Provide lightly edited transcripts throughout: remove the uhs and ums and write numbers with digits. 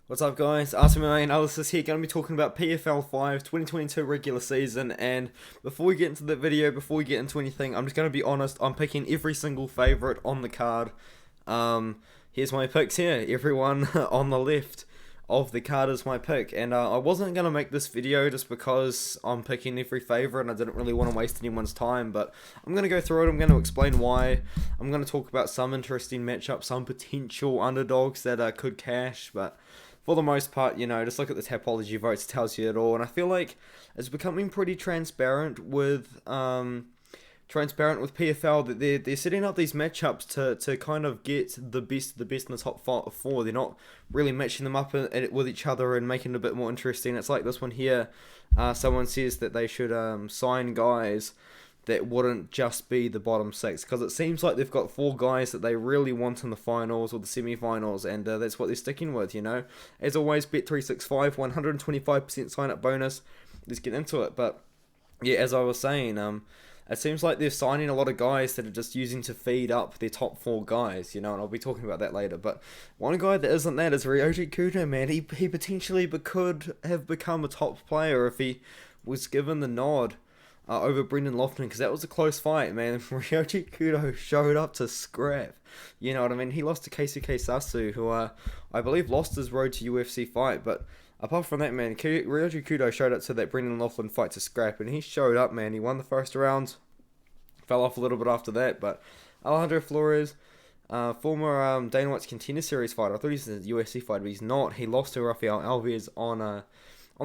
What's up, guys? Artem MMA Analysis here. Going to be talking about PFL 5 2022 regular season. And before we get into the video, before we get into anything, I'm just going to be honest. I'm picking every single favorite on the card. Here's my picks here. Everyone on the left of the card is my pick. And I wasn't going to make this video just because I'm picking every favorite and I didn't really want to waste anyone's time. But I'm going to go through it. I'm going to explain why. I'm going to talk about some interesting matchups, some potential underdogs that could cash. But for the most part, just look at the Tapology votes, it tells you it all. And I feel like it's becoming pretty transparent with PFL that they're setting up these matchups to kind of get the best in the top four. They're not really matching them up with each other and making it a bit more interesting. It's like this one here. Someone says that they should sign guys that wouldn't just be the bottom six, because it seems like they've got 4 guys that they really want in the finals or the semi-finals, and that's what they're sticking with, As always, Bet365, 125% sign-up bonus. Let's get into it. But yeah, as I was saying, it seems like they're signing a lot of guys that are just using to feed up their top 4 guys, and I'll be talking about that later. But one guy that isn't that is Ryoji Kudo, man. He potentially could have become a top player if he was given the nod over Brendan Lochman, because that was a close fight, man. Ryoji Kudo showed up to scrap. You know what I mean? He lost to Keisuke Sasu, who I believe lost his road to UFC fight. But apart from that, man, Ryoji Kudo showed up to that Brendan Lochman fight to scrap, and he showed up, man. He won the first round, fell off a little bit after that. But Alejandro Flores, former Dana White's Contender Series fighter, I thought he was a UFC fighter, but he's not. He lost to Rafael Alves on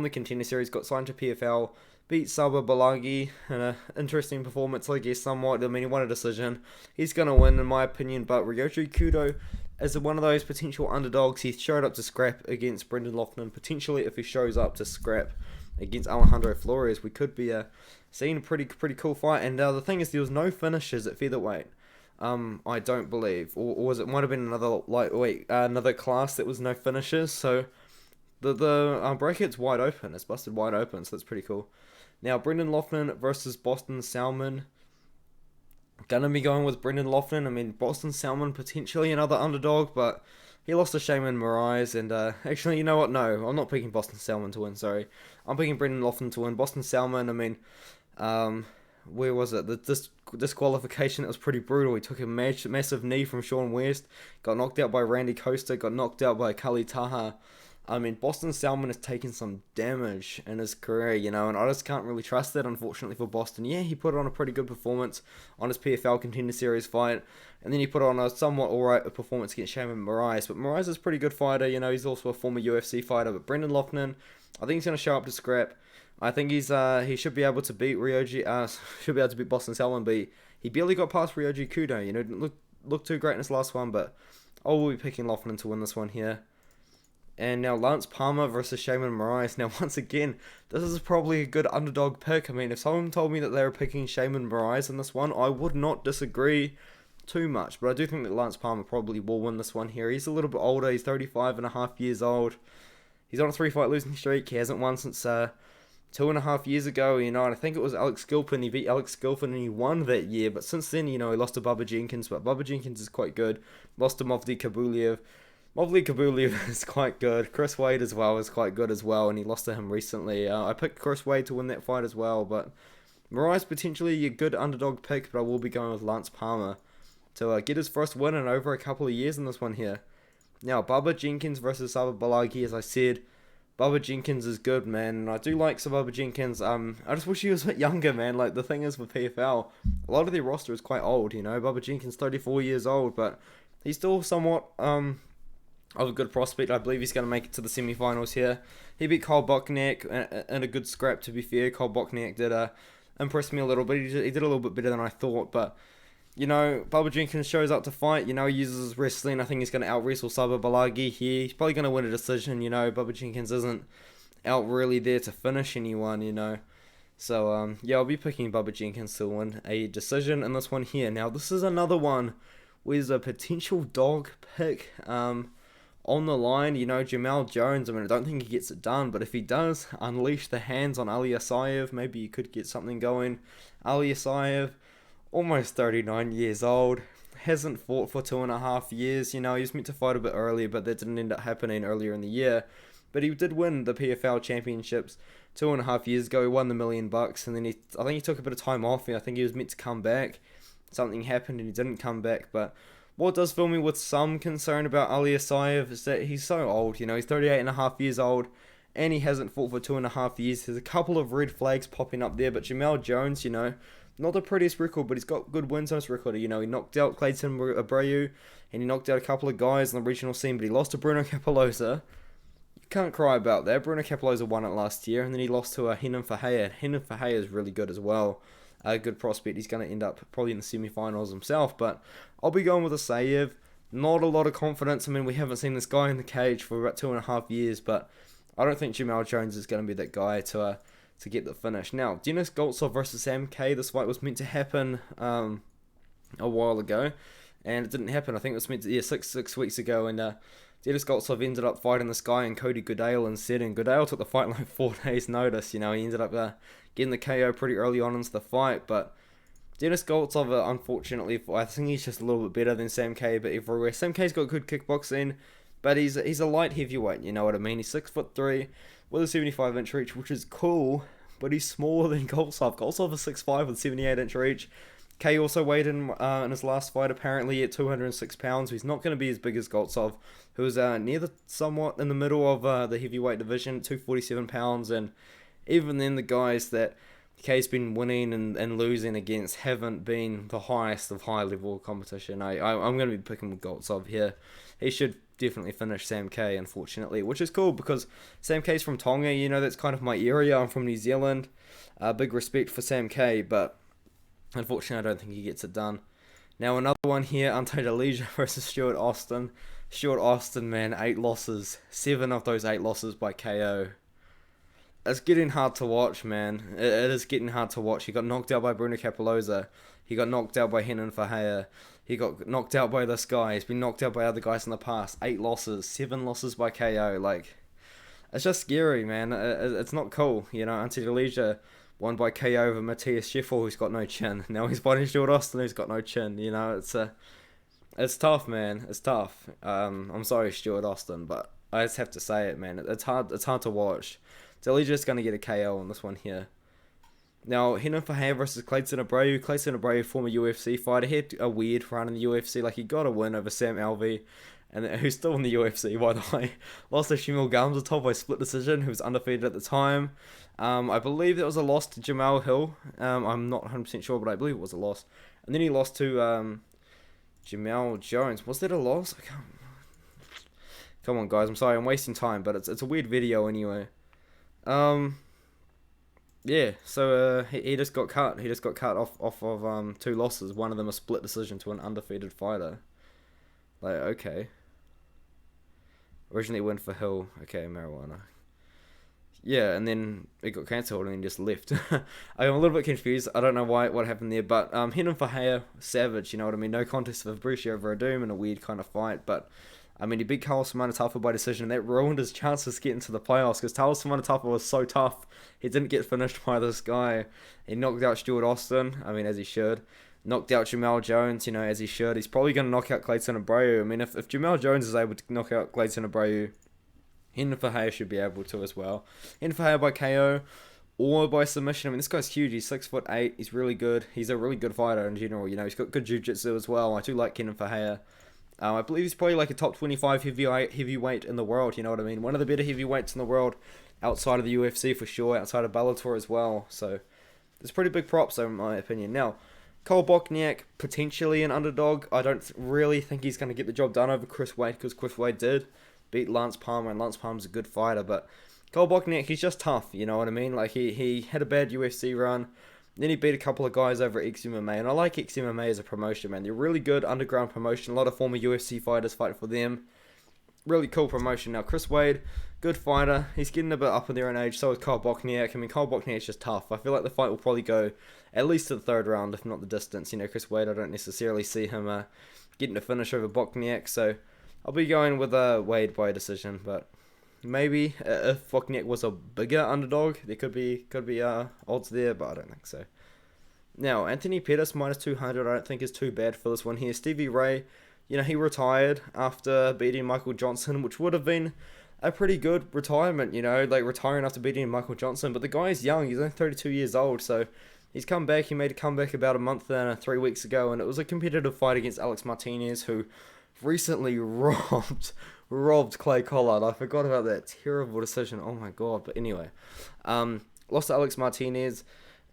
the Contender Series, got signed to PFL. Beat Saba Balagi in an interesting performance, I guess, somewhat. I mean, he won a decision. He's going to win, in my opinion. But Ryoji Kudo is one of those potential underdogs. He showed up to scrap against Brendan Lochman. Potentially, if he shows up to scrap against Alejandro Flores, we could be seeing a pretty cool fight. And the thing is, there was no finishes at featherweight. I don't believe. Or it might have been another class that was no finishes. So the bracket's wide open. It's busted wide open, so that's pretty cool. Now, Brendan Lochman versus Boston Salmon. Gonna be going with Brendan Lochman. I mean, Boston Salmon potentially another underdog, but he lost to Shaman Moraes. And actually, you know what? No, I'm not picking Boston Salmon to win, sorry. I'm picking Brendan Lochman to win. Boston Salmon, I mean, where was it? The disqualification, it was pretty brutal. He took a massive knee from Sean West, got knocked out by Randy Costa, got knocked out by Kali Taha. I mean, Boston Salmon has taken some damage in his career, and I just can't really trust that, unfortunately, for Boston. Yeah, he put on a pretty good performance on his PFL Contender Series fight, and then he put on a somewhat alright performance against Shaman Moraes. But Moraes is a pretty good fighter, he's also a former UFC fighter. But Brendan Lochman, I think he's going to show up to scrap. I think he should be able to beat Boston Salmon, but he barely got past Ryoji Kudo, didn't look too great in his last one, but I will be picking Lochman to win this one here. And now Lance Palmer versus Shaman Moraes. Now, once again, this is probably a good underdog pick. I mean, if someone told me that they were picking Shaman Moraes in this one, I would not disagree too much. But I do think that Lance Palmer probably will win this one here. He's a little bit older. He's 35 and a half years old. He's on a 3-fight losing streak. He hasn't won since 2.5 years ago, and I think it was Alex Gilpin. He beat Alex Gilpin and he won that year. But since then, he lost to Bubba Jenkins. But Bubba Jenkins is quite good. Lost to Movli Kabuliev. Movli Kabuliev is quite good. Chris Wade as well is quite good as well, and he lost to him recently. I picked Chris Wade to win that fight as well, but Moraes potentially a good underdog pick, but I will be going with Lance Palmer to get his first win in over a couple of years in this one here. Now, Bubba Jenkins versus Saba Balagi, as I said, Bubba Jenkins is good, man, and I do like Bubba Jenkins. I just wish he was a bit younger, man. Like, the thing is with PFL, a lot of their roster is quite old, Bubba Jenkins, 34 years old, but he's still somewhat of a good prospect. I believe he's going to make it to the semi-finals here. He beat Kol Bokniak in a good scrap, to be fair. Kol Bokniak did impress me a little bit. He did a little bit better than I thought, but, Bubba Jenkins shows up to fight. He uses his wrestling. I think he's going to out-wrestle Saba Balagi here. He's probably going to win a decision, Bubba Jenkins isn't out really there to finish anyone, So, yeah, I'll be picking Bubba Jenkins to win a decision in this one here. Now, this is another one with a potential dog pick, on the line, Jamal Jones. I mean, I don't think he gets it done, but if he does unleash the hands on Ali Asayev, maybe you could get something going. Ali Asayev, almost 39 years old, hasn't fought for 2.5 years. You know, he was meant to fight a bit earlier, but that didn't end up happening earlier in the year. But he did win the PFL championships 2.5 years ago. He won the $1 million, and then I think he took a bit of time off. I think he was meant to come back. Something happened and he didn't come back. But what does fill me with some concern about Ali Asayev is that he's so old. You know, he's 38.5 years old, and he hasn't fought for 2.5 years. There's a couple of red flags popping up there, but Jamal Jones, you know, not the prettiest record, but he's got good wins on his record. You know, he knocked out Clayton Abreu, and he knocked out a couple of guys in the regional scene, but he lost to Bruno Capoloza. You can't cry about that. Bruno Capoloza won it last year, and then he lost to Renan Ferreira. Renan Ferreira is really good as well. A good prospect. He's going to end up probably in the semi-finals himself, but I'll be going with Asayev. Not a lot of confidence. I mean, we haven't seen this guy in the cage for about 2.5 years, but I don't think Jamal Jones is going to be that guy to get the finish. Now, Denis Goltsov versus Sam K. This fight was meant to happen a while ago, and it didn't happen. I think it was meant to, six weeks ago, and Denis Goltsov ended up fighting this guy in Cody Goodale instead, and Goodale took the fight like 4 days notice. You know, he ended up getting the KO pretty early on into the fight, but Denis Goltsov, unfortunately, I think he's just a little bit better than Sam K, but everywhere. Sam K's got good kickboxing, but he's a light heavyweight, you know what I mean? He's 6'3", with a 75-inch reach, which is cool, but he's smaller than Goltsov. Goltsov is 6'5", with 78-inch reach. K also weighed in his last fight, apparently, at 206 pounds, so he's not going to be as big as Goltsov, who's somewhat in the middle of the heavyweight division, 247 pounds, and even then, the guys that K's been winning and losing against haven't been the highest of high-level competition. I'm going to be picking with Goltsov here. He should definitely finish Sam K, unfortunately, which is cool because Sam K's from Tonga. You know, that's kind of my area. I'm from New Zealand. Big respect for Sam K, but unfortunately, I don't think he gets it done. Now, another one here, Untitled Chapter versus Stuart Austin. Stuart Austin, man, 8 losses. 7 of those 8 losses by KO. It's getting hard to watch, man. It is getting hard to watch. He got knocked out by Bruno Capoloza. He got knocked out by Renan Ferreira. He got knocked out by this guy. He's been knocked out by other guys in the past. 8 losses. 7 losses by KO. Like, it's just scary, man. It's not cool. You know, Untitled Chapter won by KO over Matthias Scheffel, who's got no chin. Now he's fighting Stuart Austin, who's got no chin. You know, it's tough, man. It's tough. I'm sorry, Stuart Austin, but I just have to say it, man. It's hard to watch. Delija's going to get a KO on this one here. Now, Renan Ferreira versus Clayton Abreu. Clayton Abreu, former UFC fighter. He had a weird run in the UFC. Like, he got a win over Sam Alvey, and who's still in the UFC, by the way. Lost to Shamil Gamzatov by split decision, who was undefeated at the time. I believe that was a loss to Jamal Hill. I'm not 100% sure, but I believe it was a loss. And then he lost to Jamal Jones. Was that a loss? I can't... Come on, guys. I'm sorry. I'm wasting time, but it's a weird video anyway. Yeah, so he just got cut. He just got cut off of 2 losses. One of them a split decision to an undefeated fighter. Like, okay. Originally went for Hill. Okay, marijuana. Yeah, and then it got cancelled and he just left. I'm a little bit confused. I don't know what happened there, but Renan Ferreira, savage, you know what I mean? No contest for Fabricio Verdum in a weird kind of fight, but I mean, he beat Carlos Manatafa by decision, and that ruined his chances to get into the playoffs, because Carlos Manatafa was so tough. He didn't get finished by this guy. He knocked out Stuart Austin, I mean, as he should. Knocked out Jamal Jones, you know, as he should. He's probably going to knock out Clayton Abreu. I mean, if Jamal Jones is able to knock out Clayton Abreu, Renan Ferreira should be able to as well. Renan Ferreira by KO or by submission. I mean, this guy's huge. He's 6'8". He's really good. He's a really good fighter in general. You know, he's got good jiu-jitsu as well. I do like Renan Ferreira. I believe he's probably like a top 25 heavyweight in the world, you know what I mean? One of the better heavyweights in the world outside of the UFC for sure, outside of Bellator as well. So, it's pretty big props, in my opinion. Now, Kol Bokniak, potentially an underdog. I don't really think he's going to get the job done over Chris Wade, because Chris Wade did beat Lance Palmer, and Lance Palmer's a good fighter. But Kol Bokniak, he's just tough, you know what I mean? Like, he had a bad UFC run. Then he beat a couple of guys over at XMMA, and I like XMMA as a promotion, man. They're really good underground promotion. A lot of former UFC fighters fight for them. Really cool promotion. Now, Chris Wade, good fighter. He's getting a bit up in their own age. So is Kol Bokniak. I mean, Kol Bokniak's just tough. I feel like the fight will probably go at least to the 3rd round, if not the distance. You know, Chris Wade, I don't necessarily see him getting a finish over Bokniak. So I'll be going with Wade by decision, but maybe if Bokniak was a bigger underdog, there could be odds there, but I don't think so. Now, Anthony Pettis minus 200 I don't think is too bad for this one here. Stevie Ray, he retired after beating Michael Johnson, which would have been a pretty good retirement, like retiring after beating Michael Johnson. But the guy is young, he's only 32 years old, so he's come back. He made a comeback about a month and 3 weeks ago, and it was a competitive fight against Alex Martinez, who recently robbed Clay Collard. I forgot about that terrible decision. Oh my god. But anyway, lost to Alex Martinez.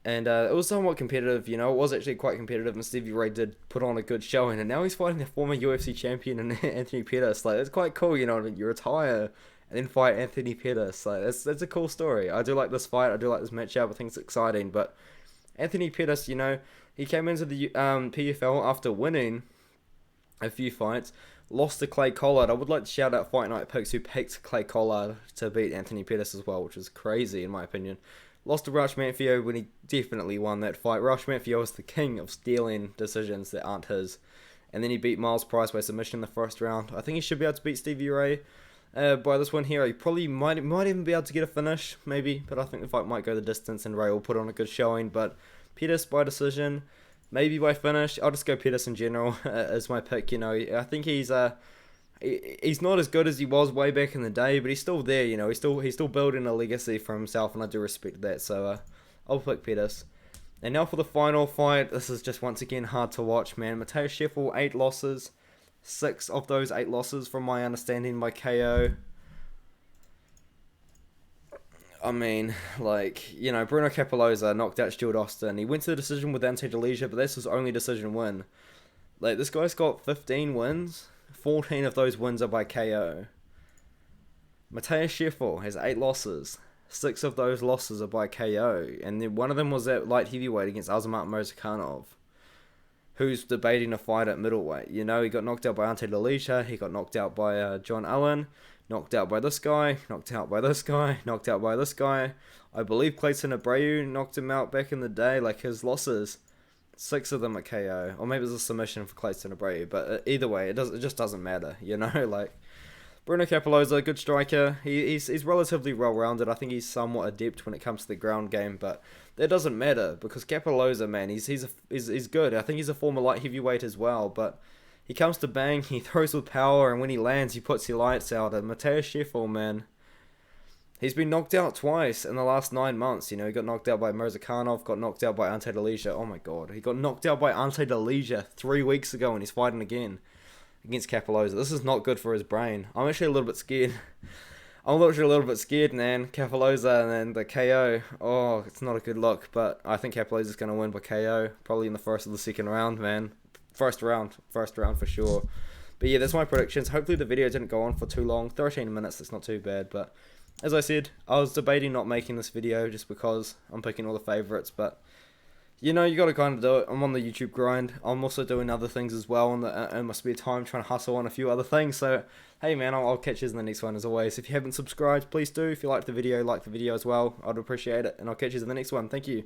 And it was somewhat competitive, it was actually quite competitive, and Stevie Ray did put on a good showing, and now he's fighting the former UFC champion and Anthony Pettis. Like, it's quite cool, what I mean? You retire and then fight Anthony Pettis. Like, that's a cool story. I do like this fight, I do like this matchup, I think it's exciting, but Anthony Pettis, he came into the PFL after winning a few fights, lost to Clay Collard. I would like to shout out Fight Night Picks, who picked Clay Collard to beat Anthony Pettis as well, which is crazy in my opinion. Lost to Raush Manfio when he definitely won that fight. Raush Manfio is the king of stealing decisions that aren't his. And then he beat Miles Price by submission in the first round. I think he should be able to beat Stevie Ray by this one here. He probably might even be able to get a finish, maybe. But I think the fight might go the distance and Ray will put on a good showing. But Pettis by decision, maybe by finish. I'll just go Pettis in general as my pick. I think he's not as good as he was way back in the day, but he's still there, he's still building a legacy for himself, and I do respect that, so I'll pick Pettis. And now for the final fight. This is just once again hard to watch, man. Mateus Scheffel, 8 losses, 6 of those 8 losses from my understanding by KO. I mean, Bruno Capoloza knocked out Stuart Austin. He went to the decision with Ante Delija, but that's his only decision win. This guy's got 15 wins. 14 of those wins are by KO. Mateus Scheffel has 8 losses. 6 of those losses are by KO. And then one of them was at light heavyweight against Azamat Murzakanov, who's debating a fight at middleweight. He got knocked out by Ante Delija. He got knocked out by John Allen. Knocked out by this guy. Knocked out by this guy. Knocked out by this guy. I believe Clayton Abreu knocked him out back in the day. His losses, 6 of them are KO, or maybe it's a submission for Clayton Abreu, but either way, it just doesn't matter, Bruno Capoloza, good striker. He's relatively well-rounded. I think he's somewhat adept when it comes to the ground game, but that doesn't matter because Capoloza, man, he's good. I think he's a former light heavyweight as well, but he comes to bang, he throws with power, and when he lands, he puts your lights out. And Mateus Scheffel, man, he's been knocked out twice in the last 9 months. He got knocked out by Murzakanov, got knocked out by Ante Delija. Oh my god. He got knocked out by Ante Delija 3 weeks ago and he's fighting again against Capoloza. This is not good for his brain. I'm actually a little bit scared. Man. Capoloza and then the KO. Oh, it's not a good look, but I think Capoloza's going to win by KO. Probably in the first or the second round, man. First round for sure. But yeah, that's my predictions. Hopefully the video didn't go on for too long. 13 minutes, that's not too bad, but as I said, I was debating not making this video just because I'm picking all the favourites, but you gotta kind of do it. I'm on the YouTube grind. I'm also doing other things as well in my spare time, trying to hustle on a few other things. So, hey man, I'll catch you in the next one as always. If you haven't subscribed, please do. If you liked the video, like the video as well. I'd appreciate it, and I'll catch you in the next one. Thank you.